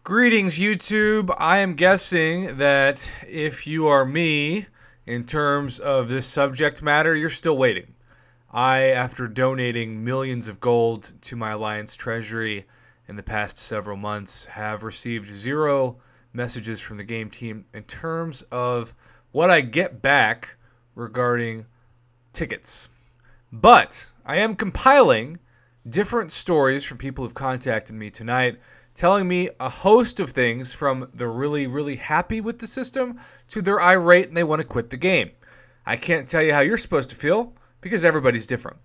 Greetings, YouTube. I am guessing that if you are me, in terms of this subject matter, you're still waiting. After donating millions of gold to my Alliance Treasury in the past several months, have received 0 messages from the game team in terms of what I get back regarding tickets. But I am compiling different stories from people who've contacted me tonight, telling me a host of things from they're really, really happy with the system to they're irate and they want to quit the game. I can't tell you how you're supposed to feel because everybody's different.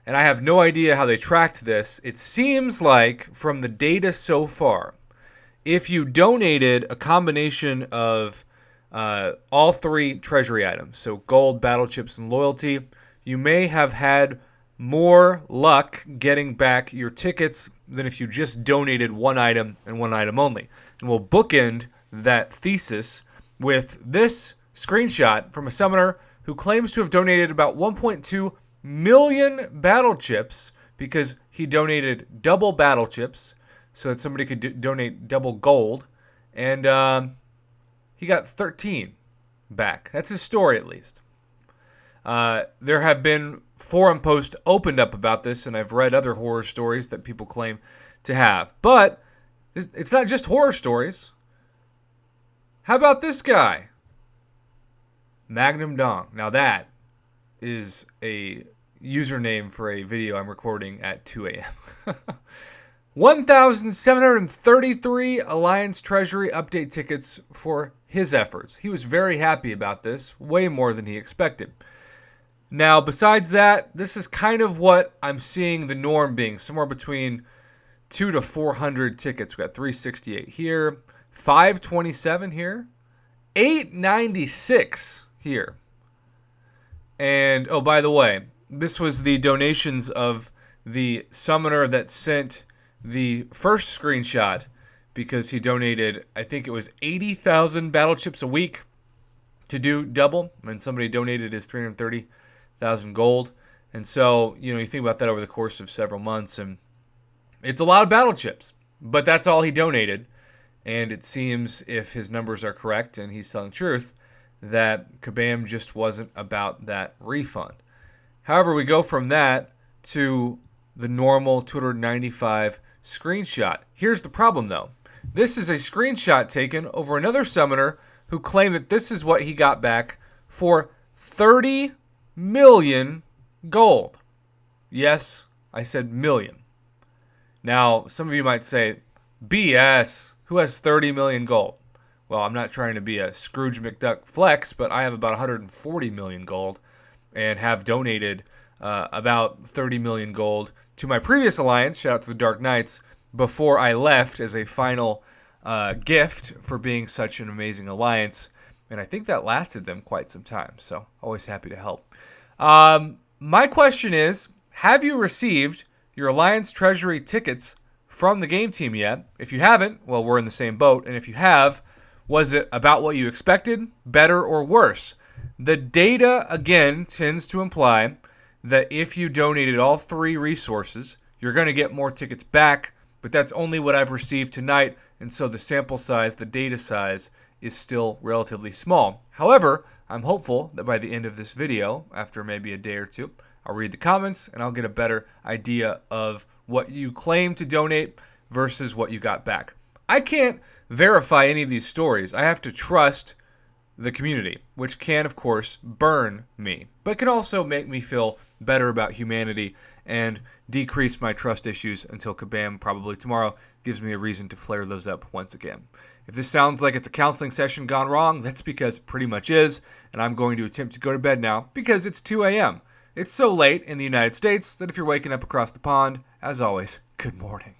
And I have no idea how they tracked this. It seems like from the data so far, if you donated a combination of all 3 treasury items, so gold, battle chips, and loyalty, you may have had more luck getting back your tickets than if you just donated one item and one item only. And we'll bookend that thesis with this screenshot from a summoner who claims to have donated about 1.2 million battle chips because he donated double battle chips so that somebody could donate double gold. And he got 13 back. That's his story, at least. There have been forum posts opened up about this, and I've read other horror stories that people claim to have. But it's not just horror stories. How about this guy? Magnum Dong. Now that is a username for a video I'm recording at 2 a.m. 1,733 Alliance Treasury update tickets for his efforts. He was very happy about this, way more than he expected. Now, besides that, this is kind of what I'm seeing the norm being, somewhere between 200 to 400 tickets. We got 368 here, 527 here, 896 here. And, oh, by the way, this was the donations of the summoner that sent the first screenshot because he donated, I think it was 80,000 battle chips a week to do double, and somebody donated his 330,000 gold. And so, you think about that over the course of several months, and it's a lot of battle chips, but that's all he donated. And it seems, if his numbers are correct and he's telling the truth, that Kabam just wasn't about that refund. However, we go from that to the normal 295 screenshot. Here's the problem, though. This is a screenshot taken over another summoner who claimed that this is what he got back for 30 million gold. Yes, I said million. Now, some of you might say, BS, who has 30 million gold? Well, I'm not trying to be a Scrooge McDuck flex, but I have about 140 million gold and have donated about 30 million gold to my previous alliance, shout out to the Dark Knights, before I left as a final gift for being such an amazing alliance. And I think that lasted them quite some time, so always happy to help. My question is, have you received your Alliance Treasury tickets from the game team yet? If you haven't, well, we're in the same boat. And if you have, was it about what you expected, better, or worse? The data, again, tends to imply that if you donated all 3 resources, you're going to get more tickets back, but that's only what I've received tonight, and so the sample size, the data size, is still relatively small. However, I'm hopeful that by the end of this video, after maybe a day or two, I'll read the comments and I'll get a better idea of what you claim to donate versus what you got back. I can't verify any of these stories. I have to trust the community, which can, of course, burn me, but can also make me feel better about humanity and decrease my trust issues until Kabam, probably tomorrow, gives me a reason to flare those up once again. If this sounds like it's a counseling session gone wrong, that's because it pretty much is, and I'm going to attempt to go to bed now because it's 2 a.m. It's so late in the United States that if you're waking up across the pond, as always, good morning.